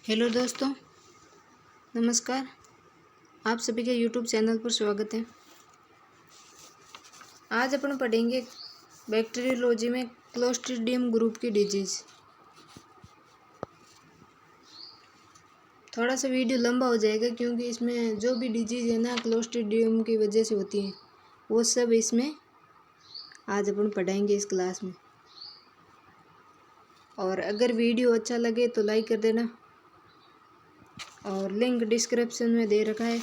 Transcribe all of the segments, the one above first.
Hello दोस्तों, नमस्कार। आप सभी के यूट्यूब चैनल पर स्वागत है। आज अपन पढ़ेंगे बैक्टीरियोलॉजी में क्लोस्ट्रीडियम ग्रुप की डिजीज़। थोड़ा सा वीडियो लंबा हो जाएगा क्योंकि इसमें जो भी डिजीज़ है ना क्लोस्ट्रीडियम की वजह से होती है वो सब इसमें आज अपन पढ़ाएंगे इस क्लास में। और अगर वीडियो अच्छा लगे तो लाइक कर देना और लिंक डिस्क्रिप्शन में दे रखा है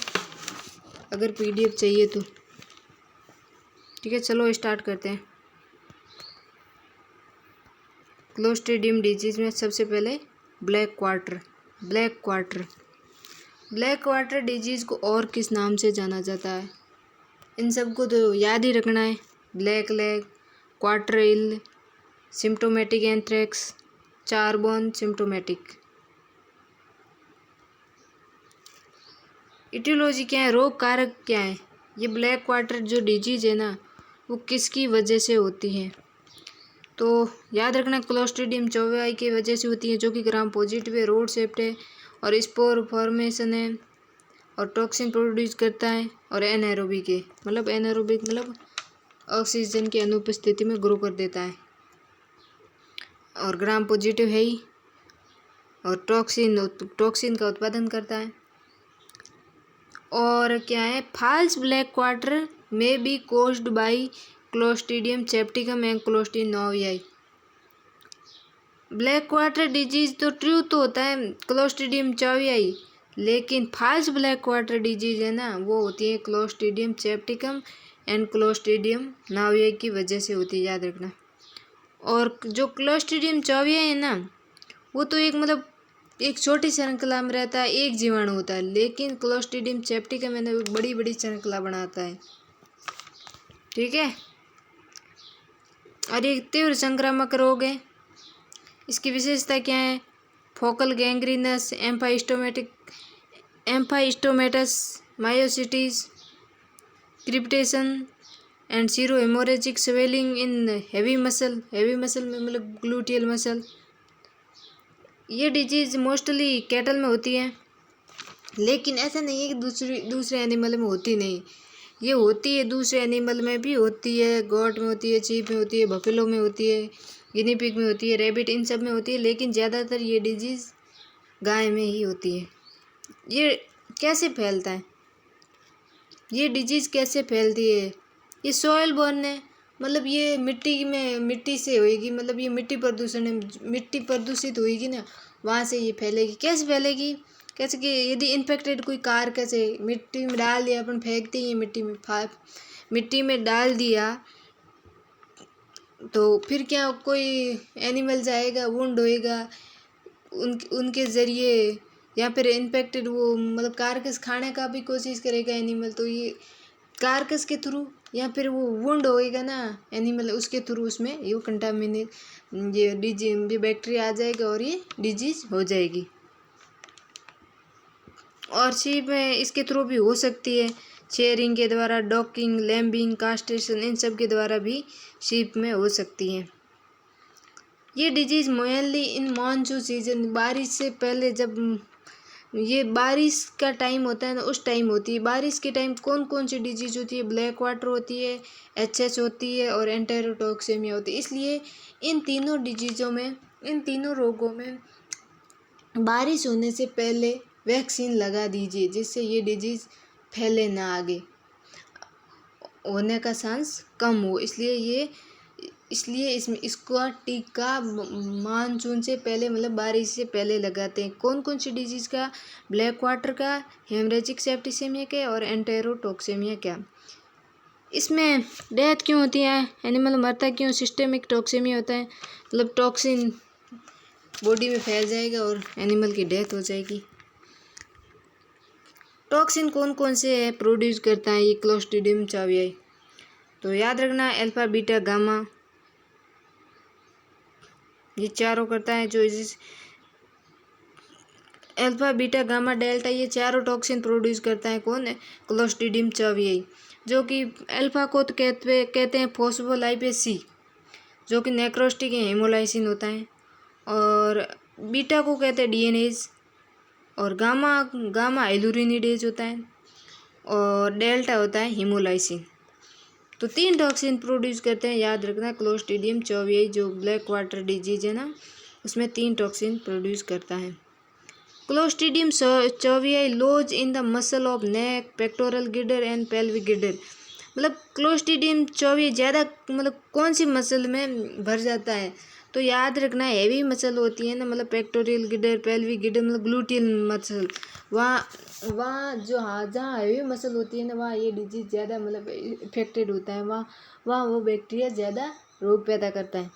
अगर पीडीएफ चाहिए तो। ठीक है, चलो स्टार्ट करते हैं। क्लोस्ट्रीडियम डिजीज़ में सबसे पहले ब्लैक क्वार्टर डिजीज़ को और किस नाम से जाना जाता है, इन सबको तो याद ही रखना है। ब्लैक लेग, क्वार्टर इल, सिम्टोमेटिक एंथ्रेक्स, चारबोन सिम्टोमेटिक। इटियोलॉजी क्या है, रोग कारक क्या है। ये ब्लैक क्वार्टर जो डिजीज़ है ना वो किसकी वजह से होती है, तो याद रखना क्लोस्ट्रीडियम चौवाई की वजह से होती है, जो कि ग्राम पॉजिटिव है, रोड सेप्ट है और स्पोर फॉर्मेशन है और टॉक्सिन प्रोड्यूस करता है और एनारोबिक है, मतलब ऑक्सीजन की अनुपस्थिति में ग्रो कर देता है और ग्राम पॉजिटिव है ही और टॉक्सिन का उत्पादन करता है। और क्या है, फॉल्स ब्लैक क्वार्टर में be caused by Clostridium septicum and Clostridium novyi. Black quarter disease तो ट्रू तो होता है क्लोस्ट्रीडियम चौवियाई, लेकिन फॉल्स ब्लैक क्वार्टर डिजीज़ है ना वो होती है क्लोस्ट्रीडियम सेप्टिकम एंड क्लोस्ट्रीडियम नोवियाई की वजह से होती है, याद रखना। और जो क्लोस्ट्रीडियम चौवियाई है ना वो तो एक छोटी श्रृंखला में रहता है, एक जीवाणु होता है, लेकिन क्लोस्ट्रीडियम सेप्टिकम है ना बड़ी बड़ी श्रृंखला बनाता है। ठीक है, और एक तीव्र संक्रामक रोग है। इसकी विशेषता क्या है, focal gangrenous, emphysematous, myositis, crepitation and sero haemorrhagic swelling in heavy muscle में ग्लूटियल मसल। ये डिजीज़ मोस्टली कैटल में होती है, लेकिन ऐसा नहीं है कि दूसरे एनिमल में होती नहीं, ये होती है, दूसरे एनिमल में भी होती है, गोट में होती है, चीप में होती है, बफेलो में होती है, गिनी पिग में होती है, रैबिट, इन सब में होती है, लेकिन ज़्यादातर ये डिजीज़ गाय में ही होती है। ये कैसे फैलता है, ये डिजीज़ कैसे फैलती है, ये सॉइल बोर्न है, मतलब ये मिट्टी से होएगी, मतलब ये मिट्टी प्रदूषित होएगी ना, वहाँ से ये फैलेगी। कैसे फैलेगी, कैसे कि यदि इन्फेक्टेड कोई कार कैसे मिट्टी में डाल दिया, अपन फेंकते ही मिट्टी में डाल दिया तो फिर क्या कोई एनिमल जाएगा, वुंड होएगा उनके ज़रिए, या फिर इन्फेक्टेड वो कारकस खाने का भी कोशिश करेगा एनिमल, तो ये कारकस के थ्रू या फिर वो वुंड होएगा ना एनिमल, उसके थ्रू उसमें ये कंटामिनेट ये बैक्टीरिया आ जाएगा और ये डिजीज़ हो जाएगी। और शीप में इसके थ्रू भी हो सकती है, शेयरिंग के द्वारा, डॉकिंग, लैम्बिंग, कास्ट्रेशन, इन सब के द्वारा भी शीप में हो सकती है। ये डिजीज़ मेनली इन मानसून सीजन, बारिश से पहले, जब ये बारिश का टाइम होता है ना उस टाइम होती है। बारिश के टाइम कौन कौन सी डिजीज़ होती है, ब्लैक वाटर होती है, एचएच होती है और एंटेरोटॉक्सेमिया होती है। इसलिए इन तीनों रोगों में बारिश होने से पहले वैक्सीन लगा दीजिए, जिससे ये डिजीज़ फैले ना, आगे होने का चांस कम हो। इसलिए इसका टीका मानसून से पहले, बारिश से पहले लगाते हैं। कौन कौन सी डिजीज़ का, ब्लैक वाटर का, हेमरेजिक सेप्टिसेमिया का और एंटेरोटॉक्सेमिया का। इसमें डेथ क्यों होती है, एनिमल मरता क्यों, सिस्टेमिक टॉक्सेमिया होता है, टॉक्सिन बॉडी में फैल जाएगा और एनिमल की डेथ हो जाएगी। टॉक्सिन कौन कौन से है प्रोड्यूस करता है ये क्लोस्ट्रीडियम चौवियाई, तो याद रखना अल्फा बीटा गामा, ये चारों करता है। जो अल्फा बीटा गामा डेल्टा, ये चारों टॉक्सिन प्रोड्यूस करता है कौन है, क्लोस्ट्रीडियम चौवियाई। जो कि अल्फा को तो कहते हैं फोस्फोलाइपेज सी, जो कि नेक्रोस्टिक हेमोलाइसिन होता है, और बीटा को कहते हैं डीएनएज, और गामा गामा एल्यूरिनिडेज होता है और डेल्टा होता है हीमोलाइसिन। तो 3 टॉक्सिन प्रोड्यूस करते हैं, याद रखना। क्लोस्ट्रीडियम चौवियाई जो ब्लैक वाटर डिजीज है ना, उसमें 3 टॉक्सिन प्रोड्यूस करता है। Clostridium chauvoei lodge in the muscle of neck, pectoral girdle and pelvic girdle. मतलब क्लोस्ट्रीडियम चौवियाई ज़्यादा मतलब कौन सी मसल में भर जाता है, तो याद रखना हैवी मसल होती है ना, मतलब पेक्टोरियल गिडर, पेल्विक गिडर, मतलब ग्लूटियल मसल, वहाँ जो हाँ जहाँ हैवी मसल होती है ना, वहाँ ये डिजीज ज़्यादा मतलब इफेक्टेड होता है, वहाँ वो बैक्टीरिया ज़्यादा रोग पैदा करता है।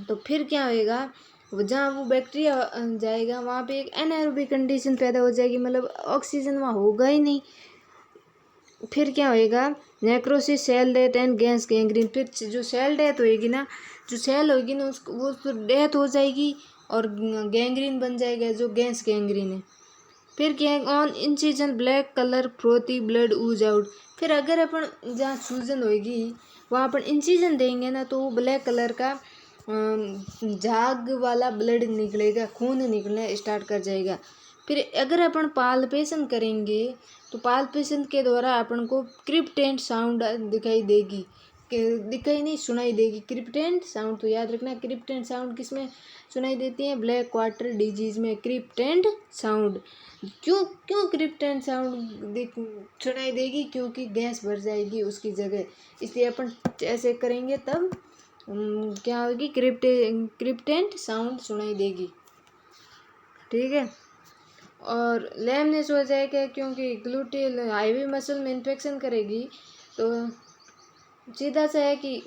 तो फिर क्या होएगा, जहाँ वो बैक्टीरिया जाएगा वहाँ पे एक एनाएरोबिक कंडीशन पैदा हो जाएगी, मतलब ऑक्सीजन वहाँ होगा ही नहीं। फिर क्या होएगा, necrosis, cell death and gas gangrene. फिर जो सेल डेथ होएगी ना, जो सेल होगी ना उसको वो तो डेथ हो जाएगी और गैंग्रीन बन जाएगा, जो गैस गैंग्रीन है। फिर क्या है, on incision black colour frothy blood ooze out. फिर अगर अपन जहाँ सूजन होएगी वहाँ अपन इंसिजन देंगे ना, तो वो ब्लैक कलर का झाग वाला ब्लड निकलेगा, खून निकलना स्टार्ट कर जाएगा। फिर अगर अपन पाल्पेशन करेंगे तो पाल्पेशन के द्वारा अपन को क्रिप्टेंट साउंड दिखाई नहीं सुनाई देगी। क्रिप्टेंट साउंड तो याद रखना, क्रिप्टेंट साउंड किस में सुनाई देती है, ब्लैक वाटर डिजीज में क्रिप्टेंट साउंड। क्यों क्रिप्टेंट साउंड सुनाई देगी, क्योंकि गैस भर जाएगी उसकी जगह, इसलिए अपन ऐसे करेंगे तब क्या होगी, क्रिप्टेंट साउंड सुनाई देगी। ठीक है। और लैमनेस हो जाएगा क्योंकि ग्लूटियल हाईवे मसल में इन्फेक्शन करेगी, तो सीधा सा है कि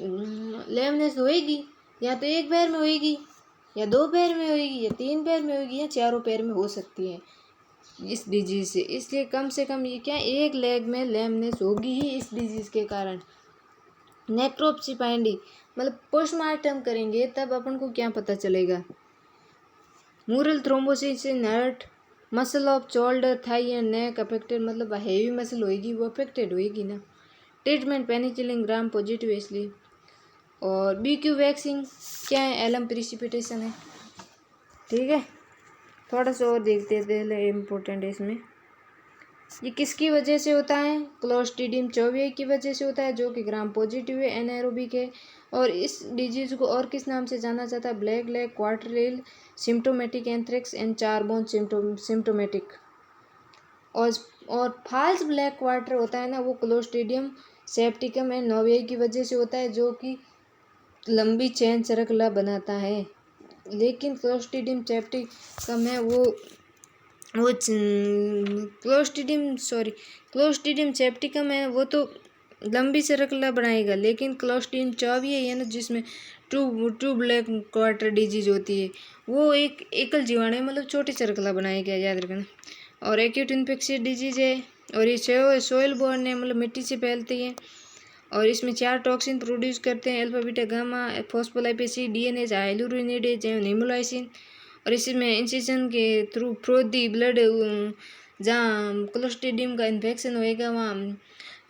लैमनेस होएगी, या तो एक पैर में होएगी, या 2 पैर में होएगी, या 3 पैर में होएगी, या 4 पैर में हो सकती है इस डिजीज़ से। इसलिए कम से कम ये क्या, एक लेग में लैमनेस होगी ही इस डिजीज़ के कारण। नेक्रोप्सी फाइंडिंग मतलब पोस्टमार्टम करेंगे तब अपन को क्या पता चलेगा। Mural thrombosis in heart, muscle of shoulder, thigh and neck affected, मतलब हेवी मसल होएगी वो अफेक्टेड होएगी ना। ट्रीटमेंट पेनिसिलिन ग्राम पॉजिटिव इसलिए। और BQ वैक्सीन क्या है, एलम प्रिसिपिटेशन है। ठीक है, थोड़ा सा और देखते थे इम्पोर्टेंट है इसमें। ये किसकी वजह से होता है, क्लोस्ट्रीडियम चौवियाई की वजह से होता है, जो कि ग्राम पॉजिटिव है, एनाएरोबिक है। और इस डिजीज को और किस नाम से जाना जाता है, black leg, quarter ill symptomatic anthrax and charbon symptomatic. और फाल्स ब्लैक क्वार्टर होता है ना, वो क्लोस्ट्रीडियम सेप्टिकम एंड नोवियाई की वजह से होता है, जो कि लंबी चेन श्रृंखला बनाता है। लेकिन क्लोस्ट्रीडियम सेप्टिकम है वो क्लोस्ट्रीडियम सेप्टिकम है वो तो लंबी श्रृंखला बनाएगा, लेकिन क्लोस्ट्रीडियम चौवियाई है ना, जिसमें टू ब्लैक क्वार्टर डिजीज होती है, वो एक एकल जीवाणु मतलब छोटी श्रृंखला बनाएगा, याद रखना। और एक्यूट इन्फेक्शियस डिजीज है, और ये सोइल बोर्न है, मतलब मिट्टी से फैलती है। और इसमें 4 टॉक्सिन प्रोड्यूस करते हैं, alpha beta gamma, phospholipase C, DNase, hyaluronidase एवं हीमोलाइसिन। और इसमें इंसिजन के थ्रू फ्रोथी ब्लड, जहाँ क्लोस्ट्रीडियम का इन्फेक्शन होएगा वहाँ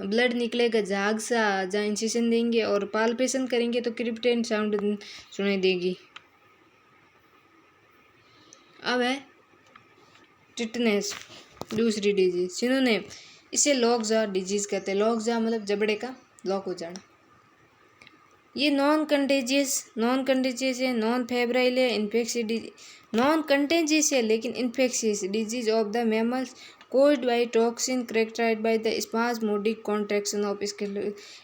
ब्लड निकलेगा झाग सा, जहाँ इंसिजन देंगे और पाल्पेशन करेंगे तो क्रिप्टेंट साउंड सुनाई देगी। अब है टिटनेस, दूसरी डिजीज सिनोनिम, इसे लॉकजा डिजीज कहते हैं। लॉकजा मतलब जबड़े का लॉक हो जाना। ये नॉन कंटेजियस है, नॉन फेब्राइल है, नॉन कंटेजियस है लेकिन infectious disease of the mammals caused by toxin characterized by the spasmodic contraction of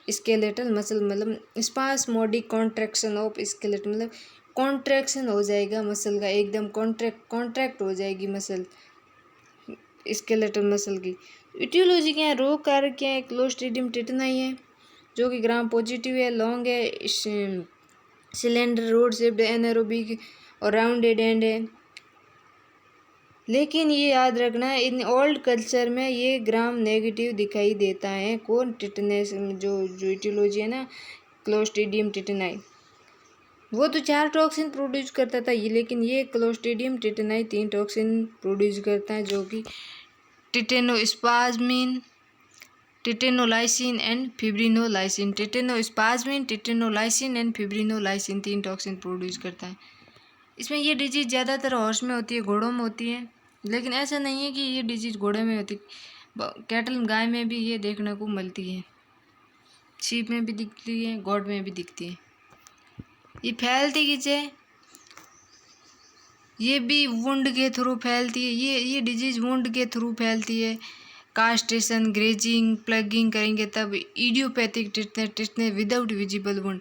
skeletal muscle, मतलब spasmodic contraction of skeletal मतलब कॉन्ट्रैक्शन हो जाएगा मसल का, एकदम कॉन्ट्रैक्ट हो जाएगी मसल, स्केलेटल मसल की। इटियोलॉजी क्या है, रोग कारक क्या है, क्लोस्ट्रीडियम टिटनाई है, जो कि ग्राम पॉजिटिव है, लॉन्ग है, सिलेंडर रोड शेप्ड, एनारोबिक और राउंडेड एंड है। लेकिन ये याद रखना, इन ओल्ड कल्चर में ये ग्राम नेगेटिव दिखाई देता है। कौन, टिटनेस, जो इटियोलॉजी है ना क्लोस्ट्रीडियम टिटनाई, वो तो 4 टॉक्सिन प्रोड्यूस करता था ये, लेकिन ये क्लोस्ट्रीडियम टिटनाई 3 टॉक्सिन प्रोड्यूस करता है, जो कि टिटेनोस्पाज्मिन, टिटेनोलाइसिन एंड फिब्रिनोलाइसिन। टिटेनोस्पाज्मिन, टिटेनोलाइसिन एंड फिब्रिनोलाइसिन 3 टॉक्सिन प्रोड्यूस करता है। इसमें ये डिजीज ज़्यादातर हॉर्स में होती है, घोड़ों में होती है। लेकिन ऐसा नहीं है कि ये डिजीज घोड़े में होती, कैटल गाय में भी ये देखने को मिलती है, शीप में भी दिखती है, गोट में भी दिखती है। ये फैलती किसे, ये भी वुंड के थ्रू फैलती है। ये डिजीज वुंड के थ्रू फैलती है। कास्ट्रेशन, ग्रेजिंग, प्लगिंग करेंगे तब idiopathic tetanus without visible wound.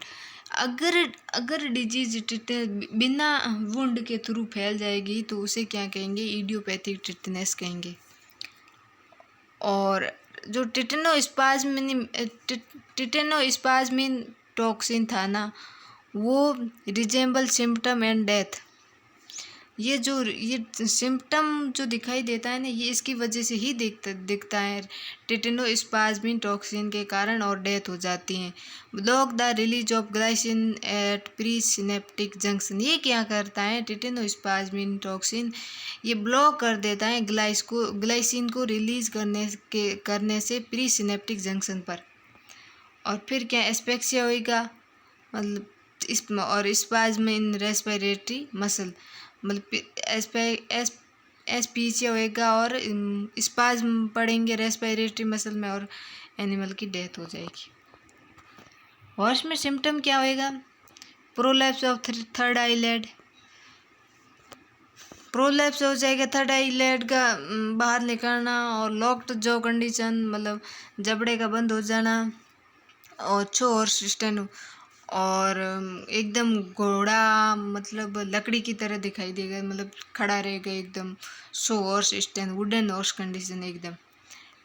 अगर डिजीज टिटनेस बिना वुंड के थ्रू फैल जाएगी तो उसे क्या कहेंगे, इडियोपैथिक टिटनेस कहेंगे। और जो टिटेनोस्पाज्मिन टॉक्सिन था ना, वो रिजेंबल सिम्टम एंड डेथ। ये सिम्टम जो दिखाई देता है ना, ये इसकी वजह से ही दिखता है, टिटेनोस्पाज्मिन टॉक्सिन के कारण, और डेथ हो जाती है। Block the release of glycine at presynaptic junction. ये क्या करता है, टिटेनोस्पाज्मिन टॉक्सिन ये ब्लॉक कर देता है ग्लाइसिन को रिलीज करने से प्री सिनेप्टिक जंक्शन पर। और फिर क्या, एस्पेक्सिया होएगा, मतलब और स्पाज्म इन रेस्पिरेटरी मसल, मतलब एस्पीसिया होएगा और स्पाज्म पड़ेंगे रेस्पिरेटरी मसल में, और एनिमल की डेथ हो जाएगी। हॉर्स में सिम्टम क्या होएगा, prolapse of third eyelid, prolapse हो जाएगा थर्ड आईलेड का बाहर निकलना, और लॉक्ड जॉ कंडीशन, मतलब जबड़े का बंद हो जाना, और छो हॉर्स स्टैंड, और एकदम घोड़ा मतलब लकड़ी की तरह दिखाई देगा, मतलब खड़ा रहेगा एकदम, so horse stand, wooden horse condition एकदम,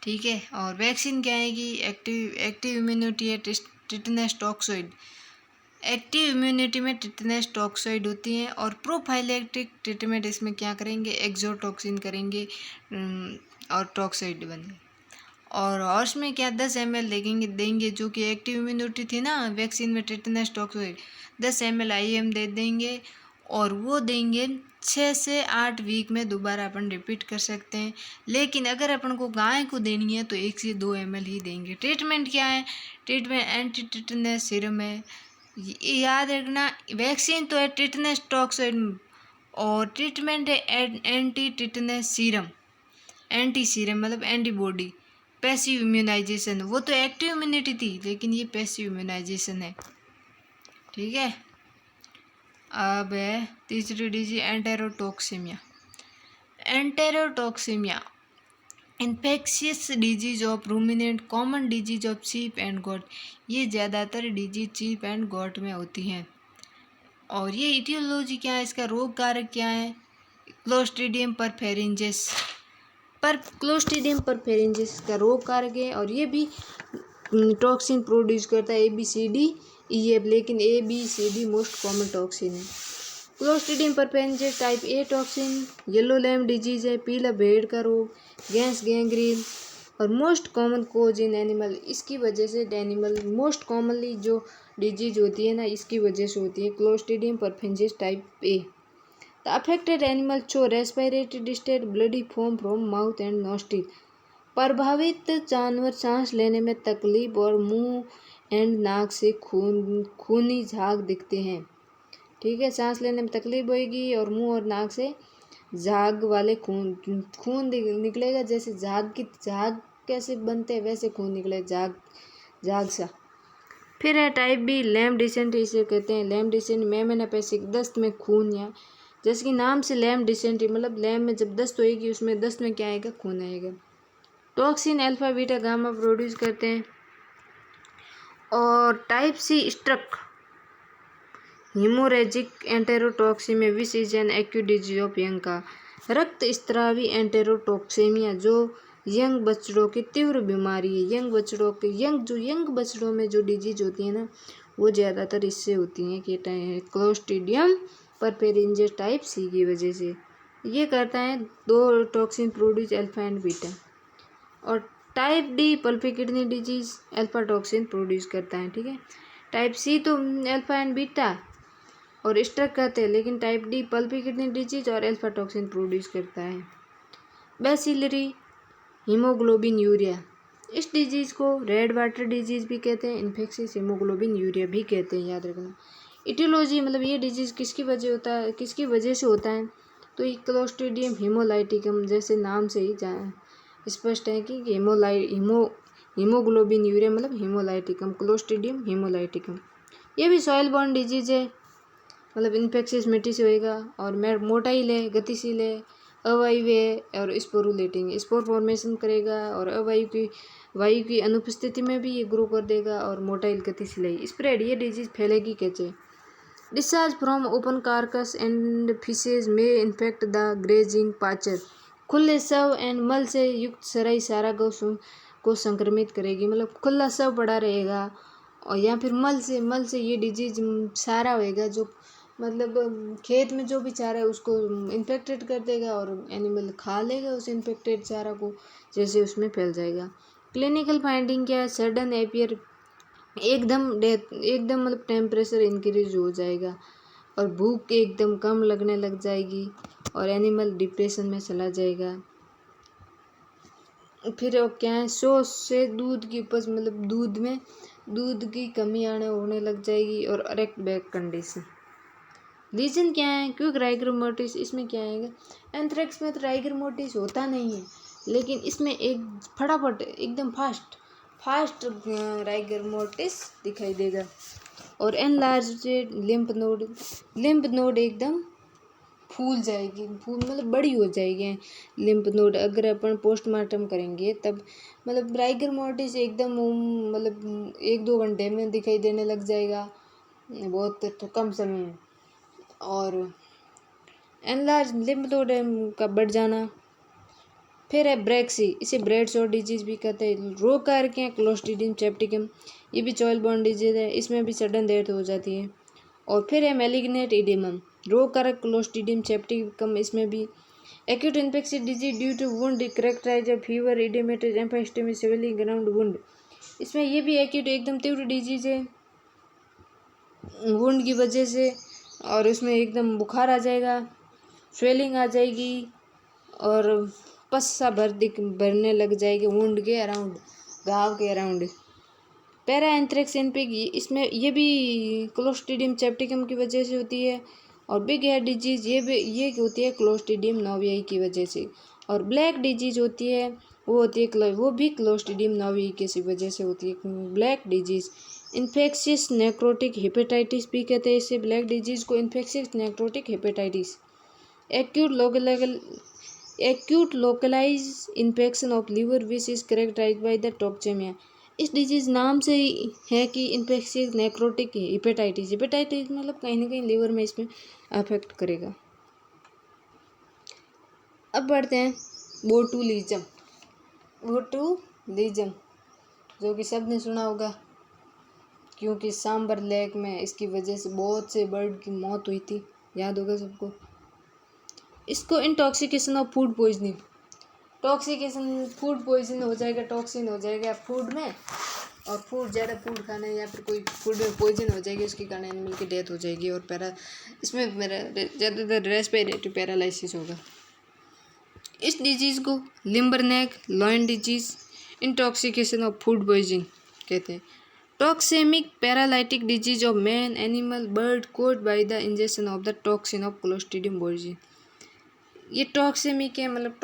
ठीक है। और वैक्सीन क्या है कि एक्टिव इम्यूनिटी है, टिटनेस टॉक्सोइड, एक्टिव इम्यूनिटी में टिटनेस टॉक्सोइड होती है। और प्रोफाइलेक्टिक ट्रीटमेंट इसमें क्या करेंगे, एक्सोटॉक्सिन करेंगे और टॉक्सोइड बनेंगे। और हॉर्स में क्या 10 ml देंगे, जो कि एक्टिव इम्यूनिटी थी ना वैक्सीन में, टिटनेस टॉक्सोइड 10 ml IM दे देंगे, और वो देंगे 6 से 8 वीक में दोबारा अपन रिपीट कर सकते हैं। लेकिन अगर अपन को गाय को देनी है तो 1 से 2 ml ही देंगे। ट्रीटमेंट क्या है, ट्रीटमेंट एंटी टिटनेस सीरम है, याद रखना। वैक्सीन तो है टिटनेस टॉक्सोइड, और ट्रीटमेंट है anti tetanus serum, anti serum मतलब एंटीबॉडी। पैसिव इम्यूनाइजेशन, वो तो एक्टिव इम्यूनिटी थी, लेकिन ये पैसिव इम्यूनाइजेशन है, ठीक है। अब है तीसरी disease enterotoxaemia. Enterotoxaemia infectious disease of ruminant, common disease of sheep and goat. ये ज़्यादातर डिजीज शीप एंड गोट में होती हैं। और ये इटियोलॉजी क्या है, इसका रोग कारक क्या है, क्लोस्ट्रीडियम परफेरेंजिस, क्लोस्ट्रीडियम परफेरेंजिस का रोग कारक है। और ये भी टॉक्सिन प्रोड्यूस करता है, ABCDEF, लेकिन ABCD मोस्ट कॉमन टॉक्सिन है। Clostridium perfringens type A toxin, yellow lamb disease है, पीला भेड़ का रोग, गैस गैंग्रीन, और most common cause in animal. इसकी वजह से एनिमल मोस्ट कॉमनली जो डिजीज होती है ना, इसकी वजह से होती है, Clostridium perfringens type A। The affected animal show respiratory distress, bloody foam from mouth and nostril. प्रभावित जानवर सांस लेने में तकलीफ और मुंह एंड नाक से खूनी झाग दिखते हैं, ठीक है। सांस लेने में तकलीफ होगी और मुंह और नाक से झाग वाले खून निकलेगा, जैसे झाग कैसे बनते हैं वैसे खून निकलेगा, झाग सा। फिर है टाइप B लैम्प डिसेंट्री, इसे कहते हैं लैम्प डिसेंट्री, मेमेनापेसिक, दस्त में खून, या जैसे कि नाम से लैम्प डिसेंट्री, मतलब लैम्प में जब दस्त होएगी उसमें दस्त में क्या आएगा, खून आएगा। Toxin alpha beta gamma produce करते हैं। और type C struck haemorrhagic enterotoxaemia, which is an acute disease of young का, रक्त स्त्रावी एंटेरोटॉक्सिमिया, जो यंग बछड़ों की तीव्र बीमारी है। यंग बछड़ों में जो डिजीज होती है ना, वो ज़्यादातर इससे होती हैं कि क्लोस्ट्रीडियम परफेरेंजिस टाइप C की वजह से। ये करता है 2 toxin produce alpha and beta. और type D pulpy kidney disease alpha toxin produce करता है, ठीक है। टाइप C तो अल्फा एंड बीटा और स्ट्रक करते हैं, लेकिन type D pulpy kidney disease और अल्फा टॉक्सिन प्रोड्यूस करता है। बेसिलरी हीमोग्लोबिन यूरिया, इस डिजीज को रेड वाटर डिजीज भी कहते हैं, इन्फेक्शियस हीमोग्लोबिन यूरिया भी कहते हैं, याद रखना। इटियोलॉजी मतलब ये डिजीज किसकी वजह से होता है, तो ये क्लोस्ट्रीडियम हीमोलाइटिकम जैसे नाम से ही स्पष्ट है कि हीमोग्लोबिन यूरिया मतलब हीमोलाइटिकम, क्लोस्ट्रीडियम हीमोलाइटिकम। ये भी सॉइल बॉर्न डिजीज है, मतलब इन्फेक्शियस मिट्टी से होएगा और मोटाइल है, गतिशील है, अवायु है और स्पोरुलेटिंग, स्पोर फॉर्मेशन करेगा और वायु की अनुपस्थिति में भी ये ग्रो कर देगा और मोटाइल गतिशील है। स्प्रेड, ये डिजीज फैलेगी कैसे? Discharge from open carcass and fishes में इन्फेक्ट द ग्रेजिंग पाचर, खुले शव एंड मल से युक्त सराई सारा गौ को संक्रमित करेगी, मतलब खुला शव पड़ा रहेगा और या फिर मल से ये डिजीज सारा होएगा, जो मतलब खेत में जो भी चारा है उसको इन्फेक्टेड कर देगा और एनिमल खा लेगा उस इन्फेक्टेड चारा को, जैसे उसमें फैल जाएगा। क्लिनिकल फाइंडिंग क्या है? सडन एपियर, एकदम डेथ, एकदम मतलब टेम्परेचर इंक्रीज हो जाएगा और भूख एकदम कम लगने लग जाएगी और एनिमल डिप्रेशन में चला जाएगा। फिर क्या है? सोच से दूध की उपज, मतलब दूध की कमी होने लग जाएगी और अरेक्ट बैक कंडीशन। रीजन क्या है? क्विक राइगर मोर्टिस, इसमें क्या आएगा? एंथ्रेक्स में तो राइगर मोर्टिस होता नहीं है, लेकिन इसमें एक फटाफट एकदम फास्ट राइगर मोर्टिस दिखाई देगा। और एनलार्ज्ड लिम्फ नोड एकदम फूल जाएगी, मतलब बड़ी हो जाएगी लिम्फ नोड। अगर अपन पोस्टमार्टम करेंगे तब मतलब राइगर मोर्टिस एकदम मतलब 1-2 घंटे में दिखाई देने लग जाएगा, बहुत कम समय में। और एनलार्ज लिम्फ नोड का बढ़ जाना। फिर है ब्रेक्सी, इसे ब्रेड शॉट डिजीज भी कहते हैं। रोग कारक हैं क्लोस्ट्रीडियम चैप्टिकम, ये भी सॉइल बॉर्न डिजीज है, इसमें भी सडन डेथ हो जाती है। और फिर है मैलिग्नेंट इडेमम, रोग कारक क्लोस्ट्रीडियम चैप्टिकम, इसमें भी acute infectious disease due to wound characterize fever, oedematous, emphysematous, swelling around wound, इसमें ये भी एक्यूट एकदम तीव्र डिजीज है वुंड की वजह से, और उसमें एकदम बुखार आ जाएगा, स्वेलिंग आ जाएगी और पस सा भरने लग जाएगी वुंड के अराउंड, घाव के अराउंड। पैरा एंथ्रेक्स इनपिक, इसमें ये भी क्लोस्ट्रीडियम चैप्टिकम की वजह से होती है। और बिग हेड डिजीज, ये होती है क्लोस्ट्रीडियम नोवियाई की वजह से। और ब्लैक डिजीज होती है, वो भी क्लोस्ट्रीडियम नोवियाई की वजह से होती है black disease. Infectious necrotic hepatitis भी कहते हैं इसे, ब्लैक डिजीज को infectious necrotic hepatitis. Acute localize infection of liver which is characterized by the toxaemia, इस डिजीज नाम से ही है कि इन्फेक्शियस नेक्रोटिक हेपेटाइटिस मतलब कहीं ना कहीं लिवर में इसमें अफेक्ट करेगा। अब बढ़ते हैं बोटुलिज्म, जो कि सबने सुना होगा, क्योंकि सांबर लेक में इसकी वजह से बहुत से बर्ड की मौत हुई थी, याद होगा सबको। इसको intoxication of food poisoning, food poison हो जाएगा, टॉक्सिन हो जाएगा फूड में, और ज़्यादा फूड खाना या फिर कोई फूड में पॉइजन हो जाएगी, उसके कारण एनिमल की डेथ हो जाएगी। और इसमें मेरा ज़्यादातर रेस्पिरेटरी पैरालिसिस होगा। इस डिजीज़ को limberneck loin disease, intoxication of food poison कहते हैं। Toxaemic paralytic disease of man, animal, bird caught by the injection of the toxin of Clostridium botulinum. ये टॉक्सेमिक है, मतलब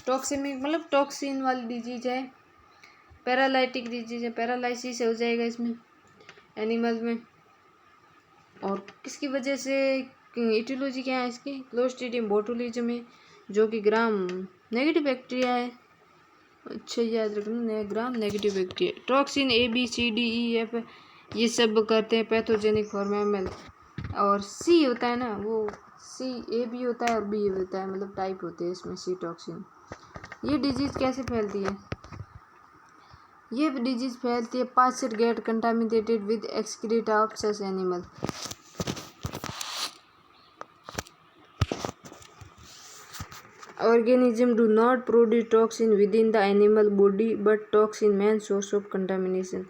टॉक्सेमिक मतलब टॉक्सिन वाली डिजीज है। पैरालाइटिक डिजीज है, पैरालाइसिस हो जाएगा इसमें एनिमल में। और किसकी वजह से? इटियोलॉजी क्या है इसकी? क्लोस्ट्रीडियम बोटुलिज्म है, जो कि ग्राम नेगेटिव बैक्टीरिया है। अच्छा याद रखना, gram negative bacteria. Toxin ABCDEF ये सब करते हैं पैथोजेनिक फॉर्म एमएल। और सी होता है ना, वो A भी होता है और B होता है, मतलब टाइप होते हैं इसमें सी टॉक्सिन। ये डिजीज़ कैसे फैलती है? ये डिजीज़ फैलती है pasture get contaminated with excreta of such animal. Organism do not produce toxin within the animal body but toxin main source of contamination।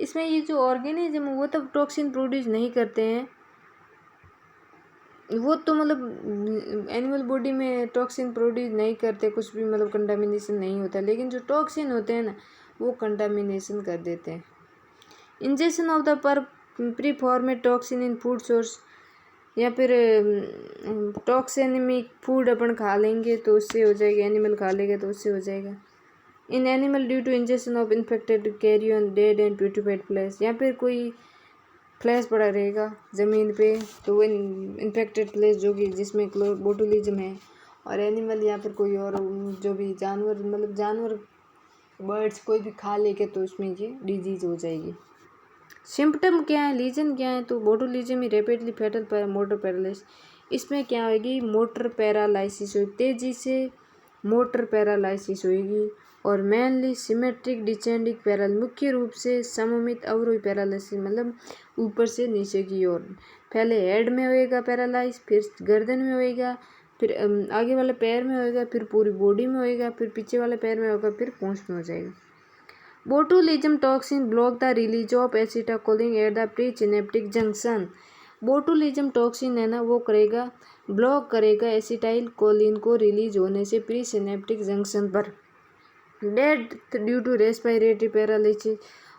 इसमें ये जो ऑर्गेनिज्म वो तो टॉक्सिन प्रोड्यूस नहीं करते हैं, वो तो मतलब एनिमल बॉडी में टॉक्सिन प्रोड्यूस नहीं करते, कुछ भी मतलब कंटामिनेशन नहीं होता, लेकिन जो टॉक्सिन होते हैं ना वो कंटामिनेशन कर देते हैं। Injection of the preformed toxin in food source, या फिर टॉक्सेमिक फूड अपन खा लेंगे तो उससे हो जाएगा, एनिमल खा लेगा तो उससे हो जाएगा। In animal due to injection of infected carrion dead and putrefied flesh, या फिर कोई फ्लैश पड़ा रहेगा ज़मीन पे तो वो इन्फेक्टेड फ्लैश जो कि जिसमें बोटुलिज्म है, और एनिमल या फिर कोई और जो भी जानवर मतलब जानवर बर्ड्स कोई भी खा लेके तो उसमें ये डिजीज़ हो जाएगी। सिम्पटम क्या है, लीजन क्या है, तो बोटुलिज्म ही रैपिडली फैटल मोटर पैरालिसिस। इसमें क्या होगी, मोटर पैरालिसिस होगी, तेज़ी से मोटर पैरालिसिस होगी, और मेनली सिमेट्रिक डिसेंडिंग पैरालिसिस, मुख्य रूप से सममित अवरोही पैरालिसिस, मतलब ऊपर से नीचे की ओर। पहले हेड में होएगा पैरालाइज, फिर गर्दन में होएगा, फिर आगे वाले पैर में होएगा, फिर पूरी बॉडी में होएगा, फिर पीछे वाले पैर में होगा, फिर पूंछ में हो जाएगा। Botulism toxin block the release of acetylcholine at the presynaptic junction. Botulism toxin है ना, वो करेगा ब्लॉक करेगा एसिटाइल कोलिन को रिलीज होने से प्री सिनेप्टिक जंक्शन पर। Death due to respiratory paralysis,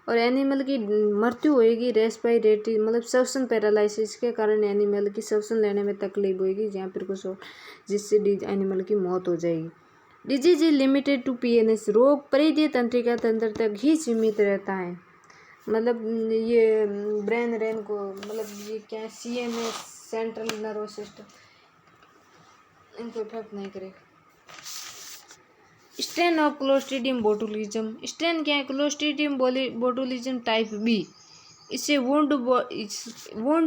और एनिमल की मृत्यु होएगी रेस्पिरेटरी मतलब श्वसन पैरालिसिस के कारण, एनिमल की श्वसन लेने में तकलीफ होएगी जहाँ पर कुछ जिससे एनिमल की मौत हो जाएगी। Disease is limited to PNS, रोग परिधीय तंत्रिका तंत्र तक ही सीमित रहता है, मतलब ये ब्रेन रेन को मतलब ये क्या है, सीएनएस सेंट्रल नर्वस सिस्टम इनको इफेक्ट नहीं करेगा। Strain of clostridium botulism, strain क्या है, क्लोस्ट्रीडियम बोटुलिज्म टाइप बी। इससे वुंड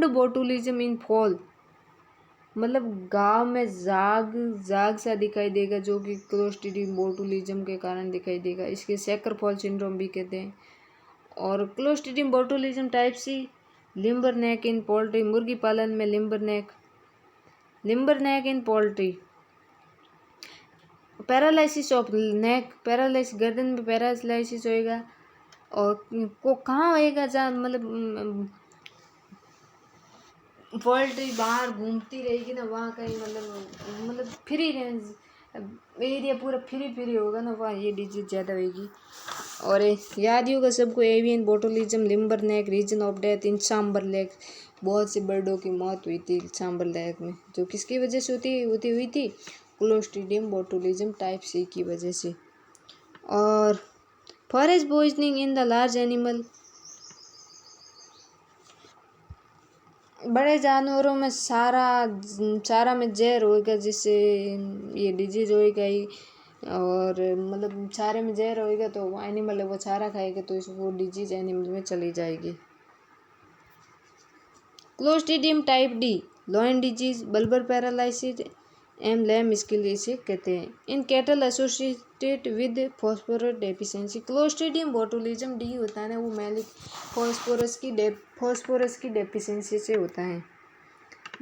बोटुलिज्म इन फॉल, मतलब गाँव में जाग सा दिखाई देगा जो कि क्लोस्ट्रीडियम बोटुलिज्म के कारण दिखाई देगा, इसके सैकर फॉल सिंड्रोम भी कहते हैं। और Clostridium botulism type C, limber neck in poultry, मुर्गी पालन में limber neck in poultry. Paralysis of neck, paralysis गर्दन में पैरालिसिस होएगा, और को कहाँ होएगा जहाँ मतलब पोल्ट्री बाहर घूमती रहेगी ना, वहाँ कहीं मतलब फ्री रेंज एरिया पूरा फ्री होगा ना, वहाँ ये डिजीज ज़्यादा होगी। और याद ही होगा सबको, avian botulism limber neck reason of death in Sambhar lake, बहुत से बर्डों की मौत हुई थी सांबर लेक में, जो किसकी वजह से हुई थी क्लोस्ट्रीडियम बोटुलिज्म टाइप सी की वजह से। और forest poisoning in the large animal, बड़े जानवरों में सारा में जहर होएगा जिससे ये डिजीज होएगा ही, और मतलब चारे में जहर होएगा तो वो एनिमल है वो चारा खाएगा तो वो डिजीज एनिमल में चली जाएगी। Clostridium type D, loin disease, bulbar paralysis, एम लैम स्किल इसे कहते हैं। In cattle associated with phosphorus deficiency, Clostridium botulism D होता है ना, वो मेनली फॉस्फोरस की डेफिशिएंसी से होता है।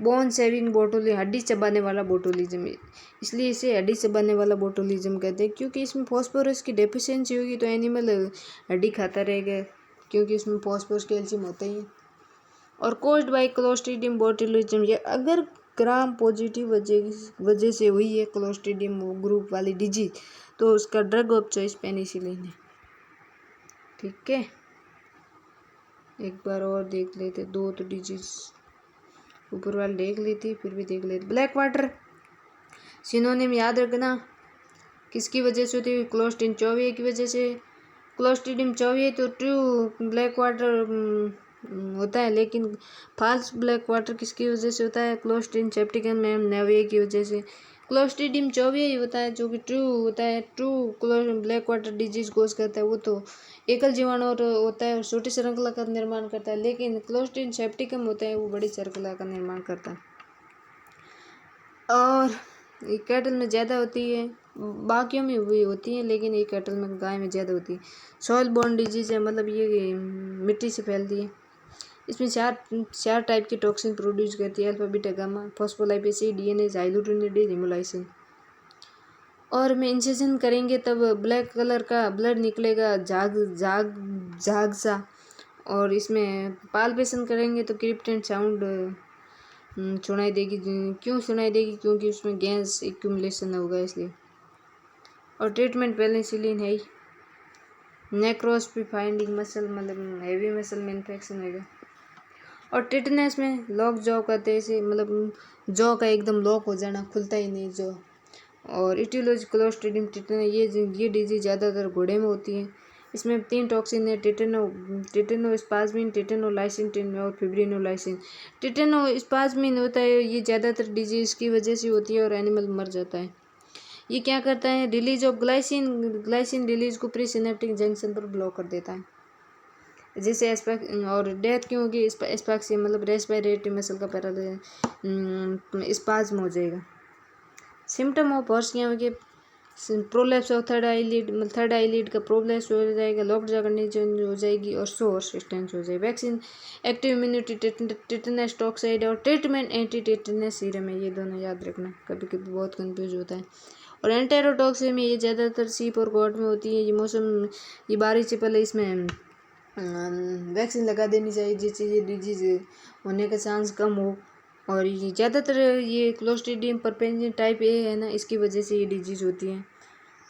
बोन सेविंग बोटुलिज्म, हड्डी चबाने वाला बोटुलिज्म, इसलिए इसे हड्डी चबाने वाला बोटुलिज्म कहते हैं, क्योंकि इसमें फॉस्फोरस की डेफिशिएंसी होगी तो एनिमल हड्डी खाता रहेगा, क्योंकि इसमें फॉस्फोरस कैल्शियम होता ही है। और कोज्ड बाय क्लोस्ट्रीडियम बोटुलिज्म, ये अगर ग्राम पॉजिटिव वजह से हुई है क्लोस्ट्रीडियम ग्रुप वाली डिजीज, तो उसका ड्रग ऑफ चॉइस पेनिसिलिन है। ठीक है, एक बार और देख लेते, दो तो डिजीज ऊपर वाले देख ली थी, फिर भी देख लेते। ब्लैक वाटर सिनोनिम याद रखना, किसकी वजह से होती है, क्लोस्ट्रीडियम चौविया की वजह से। क्लोस्ट्रीडियम चौविया तो ट्रू ब्लैक वाटर होता है, लेकिन फाल्स ब्लैक वाटर किसकी वजह से होता है, क्लोस्ट्रीडियम सेप्टिकम नेविया की वजह से। क्लोस्ट्रीडियम चौविया ही होता है जो कि ट्रू होता है, true black water disease cause करता है, वो तो एकल जीवाणु होता है और छोटी श्रृंखला का निर्माण करता है, लेकिन क्लोस्ट्रीडियम सेप्टिकम होता है वो बड़ी श्रृंखला का निर्माण करता है। और ये कैटल में ज़्यादा होती है, बाकियों में भी होती है, लेकिन ये कैटल में गाय में ज़्यादा होती है। सॉइल बोर्न डिजीज है, मतलब ये मिट्टी से फैलती है। इसमें चार टाइप की टॉक्सिन प्रोड्यूस करती है, alpha beta gamma, phospholipase, DNA, hydrogen, haemolysin. और में इंसेशन करेंगे तब ब्लैक कलर का ब्लड निकलेगा, झाग सा, और इसमें पाल्पेशन करेंगे तो क्रिप्टेंट साउंड सुनाई देगी। क्यों सुनाई देगी, क्योंकि उसमें गैस एक्यूमुलेशन होगा इसलिए। और ट्रीटमेंट पेनिसिलिन है ही। नेक्रोस्पी फाइंडिंग मसल, मतलब हैवी मसल में इन्फेक्शन होगा। और टिटनेस में लॉक जॉ कहते हैं इसे, मतलब जॉ का एकदम लॉक हो जाना, खुलता ही नहीं जॉ। और इटियोलॉजी क्लोस्ट्रीडियम टिटेनस, ये डिजीज ज़्यादातर घोड़े में होती है। इसमें 3 टॉक्सिन है, टिटेनोस्पाज्मिन, टिटेनोलाइसिन और फिब्रिनोलाइसिन। टिटेनोस्पाज्मिन होता है, ये ज़्यादातर डिजीज की वजह से होती है और एनिमल मर जाता है। ये क्या करता है, रिलीज ऑफ ग्लाइसिन रिलीज को प्री सिनेप्टिक जंक्शन पर ब्लॉक कर देता है, जैसे और डेथ क्यों होगी, एस्पाक्सिया मतलब रेस्पिरेटरी मसल का स्पाज्म हो जाएगा। सिम्टम ऑफ हॉर्स क्या होगी, प्रोलैप्स ऑफ थर्ड आईलिड का प्रोलैप्स हो जाएगा, लॉक्ड जॉ कंडीशन हो जाएगी और सोर्स स्टेंस हो जाएगी। Vaccine active immunity, tetanus toxoid और ट्रीटमेंट एंटी टिटेनस सीरम है, ये दोनों याद रखना, कभी कभी बहुत कंफ्यूज होता है। और एंटेरोटॉक्सिन में ये ज़्यादातर सीप और गोट में होती है। ये बारिश से पहले इसमें वैक्सीन लगा देनी चाहिए, जिससे ये डिजीज होने का चांस कम हो। और ये ज़्यादातर ये क्लोस्ट्रीडियम परपेंजियन टाइप ए है ना, इसकी वजह से ये डिजीज़ होती है।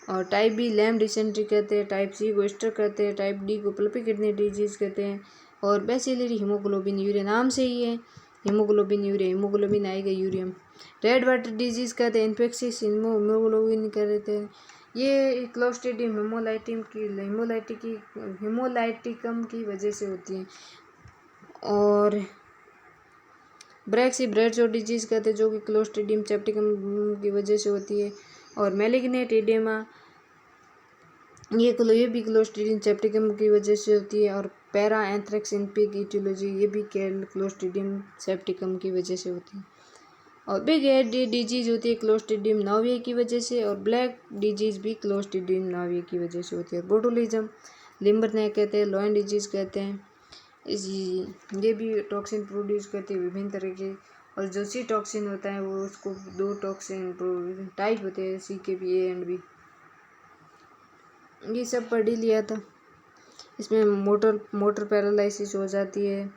और टाइप बी लैम डिसेंट्री कहते हैं, टाइप सी को स्टर कहते हैं, टाइप डी को पल्पी किडनी डिजीज़ कहते हैं। और बेसिलरी हीमोग्लोबिन यूरिया, नाम से ही है हीमोग्लोबिन यूरिया, हीमोग्लोबिन आएगा यूरियम। रेड वाटर डिजीज़ कहते हैं, इन्फेक्शियस हीमोग्लोबिन कहते हैं। ये क्लोस्ट्रीडियम हिमोलाइटिकम की वजह से होती है। और ब्रैक्सी ब्रेडशॉट डिजीज़ कहते हैं, जो कि क्लोस्ट्रीडियम सेप्टिकम की वजह से होती है। और मैलिग्नेंट एडेमा, ये भी क्लोस्ट्रीडियम सेप्टिकम की वजह से होती है। और पैरा एंथ्रेक्स इन पिग इटियोलॉजी, ये भी क्लोस्ट्रीडियम सेप्टिकम की वजह से होती है। और बिग हेड डिजीज़ होती है क्लोस्ट्रीडियम नाविया की वजह से। और ब्लैक डिजीज़ भी क्लोस्ट्रीडियम नाविया की वजह से होती है। बोटुलिज्म लिम्बर नेक कहते हैं, लॉयन डिजीज़ कहते हैं, ये भी टॉक्सिन प्रोड्यूस करती है विभिन्न तरह के। और जो सी टॉक्सिन होता है वो उसको 2 टॉक्सिन टाइप होते हैं, सी के भी, ए एंड बी। ये सब पढ़ ही लिया था। इसमें मोटर पैरालिसिस हो जाती है,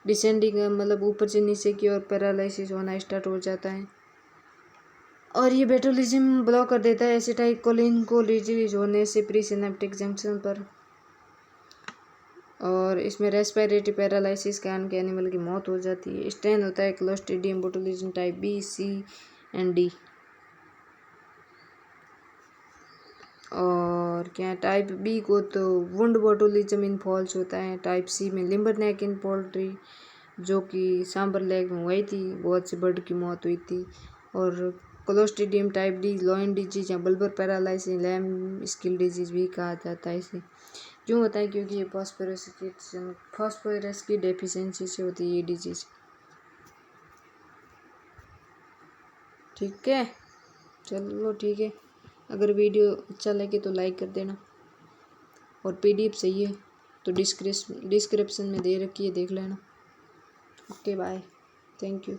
डिसेंडिंग मतलब ऊपर से नीचे की ओर पैरालिसिस होना स्टार्ट हो जाता है। और ये बोटुलिज्म ब्लॉक कर देता है एसिटाइलकोलिन को रिलीज होने से प्री सिनेप्टिक जंक्शन पर। और इसमें रेस्पिरेटरी पैरालिसिस के कारण के एनिमल की मौत हो जाती है। स्ट्रेन होता है Clostridium botulism type B, C and D. और क्या टाइप बी को तो वुंड बोटुलिज्म इन फॉल्स होता है। टाइप सी में लिम्बर नेक इन पोल्ट्री, जो कि सांबर लेग में हुई थी, बहुत से बर्ड की मौत हुई थी। और clostridium type D lion disease या bulbar paralysis lamsiekte disease भी कहा जाता है इसे। क्यों होता है, क्योंकि ये फॉस्फोरस की डेफिशिएंसी से होती है ये डिजीज। ठीक है, चलो ठीक है। अगर वीडियो अच्छा लगे तो लाइक कर देना। और पीडीएफ चाहिए तो डिस्क्रिप्शन में दे रखी है, देख लेना। Okay bye, thank you.